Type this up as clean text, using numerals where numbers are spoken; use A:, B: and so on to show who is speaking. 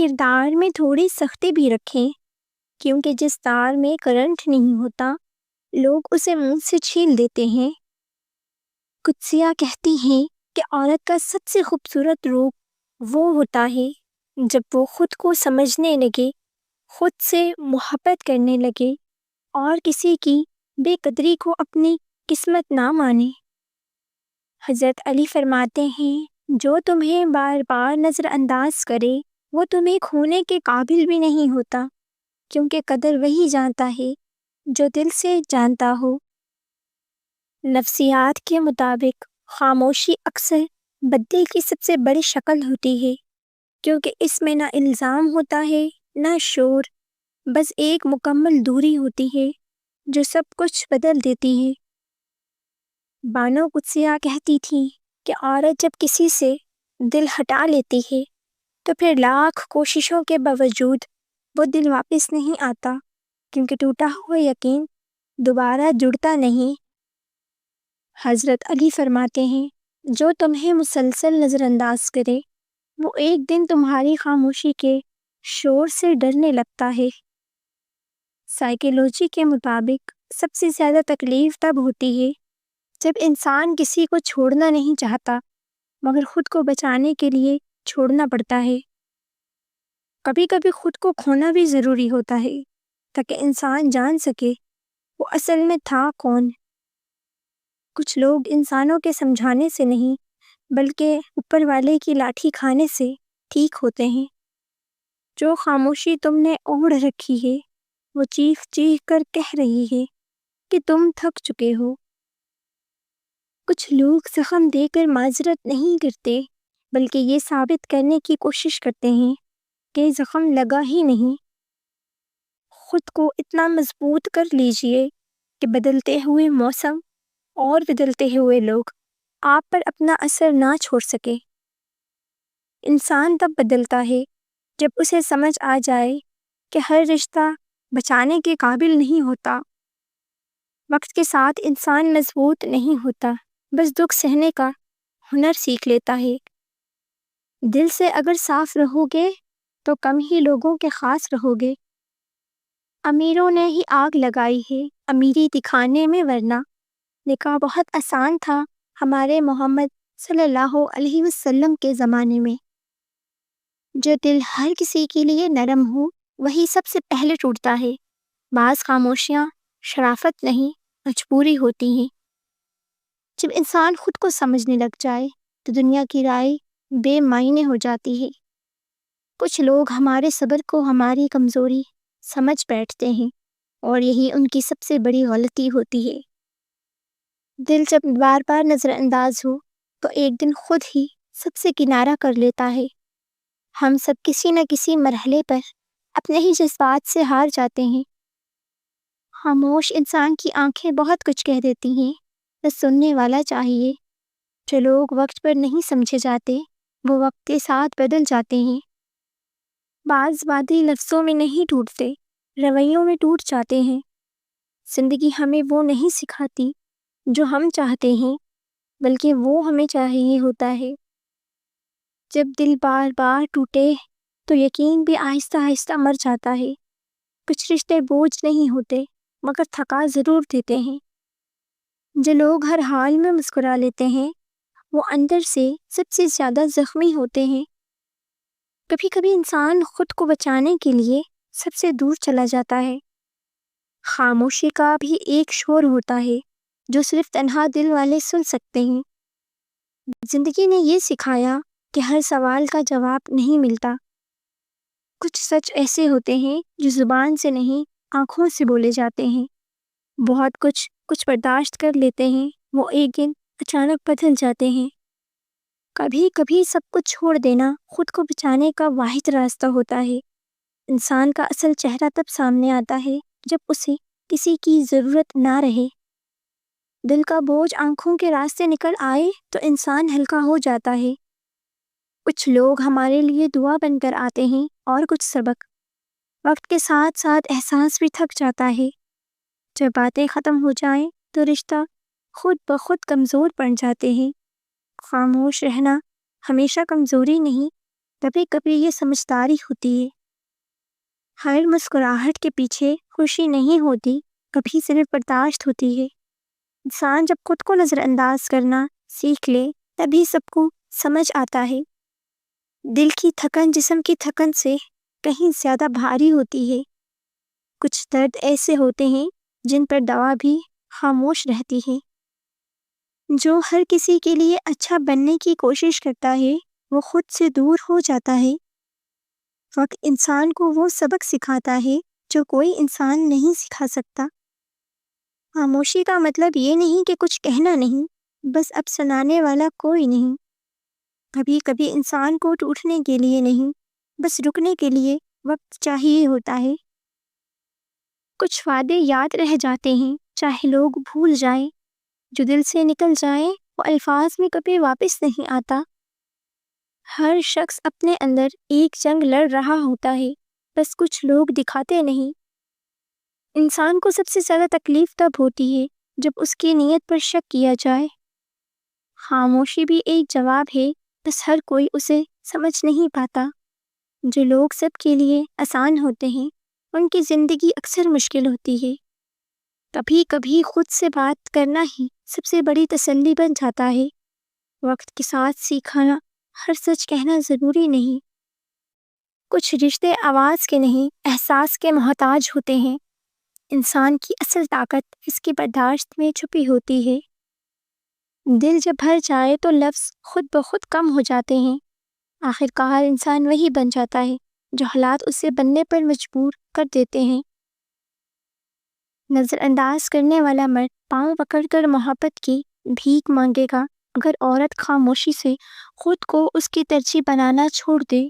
A: کردار میں تھوڑی سختی بھی رکھیں، کیونکہ جس تار میں کرنٹ نہیں ہوتا لوگ اسے منہ سے چھیل دیتے ہیں۔ قدسیہ کہتی ہیں کہ عورت کا سب سے خوبصورت روپ وہ ہوتا ہے جب وہ خود کو سمجھنے لگے، خود سے محبت کرنے لگے اور کسی کی بے قدری کو اپنی قسمت نہ مانے۔ حضرت علی فرماتے ہیں جو تمہیں بار بار نظر انداز کرے وہ تمہیں کھونے کے قابل بھی نہیں ہوتا، کیونکہ قدر وہی جانتا ہے جو دل سے جانتا ہو۔ نفسیات کے مطابق خاموشی اکثر بدل کی سب سے بڑی شکل ہوتی ہے، کیونکہ اس میں نہ الزام ہوتا ہے نہ شور، بس ایک مکمل دوری ہوتی ہے جو سب کچھ بدل دیتی ہے۔ بانو قدسیہ کہتی تھی کہ عورت جب کسی سے دل ہٹا لیتی ہے تو پھر لاکھ کوششوں کے باوجود وہ دل واپس نہیں آتا، کیونکہ ٹوٹا ہوا یقین دوبارہ جڑتا نہیں۔ حضرت علی فرماتے ہیں جو تمہیں مسلسل نظر انداز کرے وہ ایک دن تمہاری خاموشی کے شور سے ڈرنے لگتا ہے۔ سائیکالوجی کے مطابق سب سے زیادہ تکلیف تب ہوتی ہے جب انسان کسی کو چھوڑنا نہیں چاہتا مگر خود کو بچانے کے لیے چھوڑنا پڑتا ہے۔ کبھی کبھی خود کو کھونا بھی ضروری ہوتا ہے تاکہ انسان جان سکے وہ اصل میں تھا کون۔ کچھ لوگ انسانوں کے سمجھانے سے نہیں بلکہ اوپر والے کی لاٹھی کھانے سے ٹھیک ہوتے ہیں۔ جو خاموشی تم نے اوڑھ رکھی ہے وہ چیخ چیخ کر کہہ رہی ہے کہ تم تھک چکے ہو۔ کچھ لوگ زخم دے کر معذرت نہیں کرتے بلکہ یہ ثابت کرنے کی کوشش کرتے ہیں کہ زخم لگا ہی نہیں۔ خود کو اتنا مضبوط کر لیجئے کہ بدلتے ہوئے موسم اور بدلتے ہوئے لوگ آپ پر اپنا اثر نہ چھوڑ سکے۔ انسان تب بدلتا ہے جب اسے سمجھ آ جائے کہ ہر رشتہ بچانے کے قابل نہیں ہوتا۔ وقت کے ساتھ انسان مضبوط نہیں ہوتا، بس دکھ سہنے کا ہنر سیکھ لیتا ہے۔ دل سے اگر صاف رہو گے تو کم ہی لوگوں کے خاص رہو گے۔ امیروں نے ہی آگ لگائی ہے امیری دکھانے میں، ورنہ نکاح بہت آسان تھا ہمارے محمد صلی اللہ علیہ وسلم کے زمانے میں۔ جو دل ہر کسی کے لیے نرم ہو وہی سب سے پہلے ٹوٹتا ہے۔ بعض خاموشیاں شرافت نہیں مجبوری ہوتی ہیں۔ جب انسان خود کو سمجھنے لگ جائے تو دنیا کی رائے بے معنی ہو جاتی ہے۔ کچھ لوگ ہمارے صبر کو ہماری کمزوری سمجھ بیٹھتے ہیں اور یہی ان کی سب سے بڑی غلطی ہوتی ہے۔ دل جب بار بار نظر انداز ہو تو ایک دن خود ہی سب سے کنارہ کر لیتا ہے۔ ہم سب کسی نہ کسی مرحلے پر اپنے ہی جذبات سے ہار جاتے ہیں۔ خاموش انسان کی آنکھیں بہت کچھ کہہ دیتی ہیں، بس سننے والا چاہیے۔ جو لوگ وقت پر نہیں سمجھے جاتے وہ وقت کے ساتھ بدل جاتے ہیں۔ بعض وعدے لفظوں میں نہیں ٹوٹتے، رویوں میں ٹوٹ جاتے ہیں۔ زندگی ہمیں وہ نہیں سکھاتی جو ہم چاہتے ہیں بلکہ وہ ہمیں چاہیے ہوتا ہے۔ جب دل بار بار ٹوٹے تو یقین بھی آہستہ آہستہ مر جاتا ہے۔ کچھ رشتے بوجھ نہیں ہوتے مگر تھکا ضرور دیتے ہیں۔ جو لوگ ہر حال میں مسکرا لیتے ہیں وہ اندر سے سب سے زیادہ زخمی ہوتے ہیں۔ کبھی کبھی انسان خود کو بچانے کے لیے سب سے دور چلا جاتا ہے۔ خاموشی کا بھی ایک شور ہوتا ہے جو صرف تنہا دل والے سن سکتے ہیں۔ زندگی نے یہ سکھایا کہ ہر سوال کا جواب نہیں ملتا۔ کچھ سچ ایسے ہوتے ہیں جو زبان سے نہیں آنکھوں سے بولے جاتے ہیں۔ بہت کچھ برداشت کر لیتے ہیں، وہ ایک دن اچانک بدل جاتے ہیں۔ کبھی کبھی سب کچھ چھوڑ دینا خود کو بچانے کا واحد راستہ ہوتا ہے۔ انسان کا اصل چہرہ تب سامنے آتا ہے جب اسے کسی کی ضرورت نہ رہے۔ دل کا بوجھ آنکھوں کے راستے نکل آئے تو انسان ہلکا ہو جاتا ہے۔ کچھ لوگ ہمارے لیے دعا بن کر آتے ہیں اور کچھ سبق۔ وقت کے ساتھ ساتھ احساس بھی تھک جاتا ہے۔ جب باتیں ختم ہو جائیں تو رشتہ خود بخود کمزور پڑ جاتے ہیں۔ خاموش رہنا ہمیشہ کمزوری نہیں کبھی کبھی یہ سمجھداری ہوتی ہے۔ ہر مسکراہٹ کے پیچھے خوشی نہیں ہوتی، کبھی صرف برداشت ہوتی ہے۔ انسان جب خود کو نظر انداز کرنا سیکھ لے تبھی سب کو سمجھ آتا ہے۔ دل کی تھکن جسم کی تھکن سے کہیں زیادہ بھاری ہوتی ہے۔ کچھ درد ایسے ہوتے ہیں جن پر دوا بھی خاموش رہتی ہے۔ جو ہر کسی کے لیے اچھا بننے کی کوشش کرتا ہے وہ خود سے دور ہو جاتا ہے۔ وقت انسان کو وہ سبق سکھاتا ہے جو کوئی انسان نہیں سکھا سکتا۔ خاموشی کا مطلب یہ نہیں کہ کچھ کہنا نہیں، بس اب سنانے والا کوئی نہیں۔ کبھی کبھی انسان کو ٹوٹنے کے لیے نہیں، بس رکنے کے لیے وقت چاہیے ہوتا ہے۔ کچھ وعدے یاد رہ جاتے ہیں چاہے لوگ بھول جائیں، جو دل سے نکل جائیں وہ الفاظ میں کبھی واپس نہیں آتا۔ ہر شخص اپنے اندر ایک جنگ لڑ رہا ہوتا ہے، بس کچھ لوگ دکھاتے نہیں۔ انسان کو سب سے زیادہ تکلیف تب ہوتی ہے جب اس کی نیت پر شک کیا جائے۔ خاموشی بھی ایک جواب ہے، بس ہر کوئی اسے سمجھ نہیں پاتا۔ جو لوگ سب کے لیے آسان ہوتے ہیں ان کی زندگی اکثر مشکل ہوتی ہے۔ کبھی کبھی خود سے بات کرنا ہی سب سے بڑی تسلی بن جاتا ہے۔ وقت کے ساتھ سیکھنا ہر سچ کہنا ضروری نہیں۔ کچھ رشتے آواز کے نہیں احساس کے محتاج ہوتے ہیں۔ انسان کی اصل طاقت اس کی برداشت میں چھپی ہوتی ہے۔ دل جب بھر جائے تو لفظ خود بخود کم ہو جاتے ہیں۔ آخر کار انسان وہی بن جاتا ہے جو حالات اسے بننے پر مجبور کر دیتے ہیں۔ نظر انداز کرنے والا مرد پاؤں پکڑ کر محبت کی بھیک مانگے گا، اگر عورت خاموشی سے خود کو اس کی ترجیح بنانا چھوڑ دے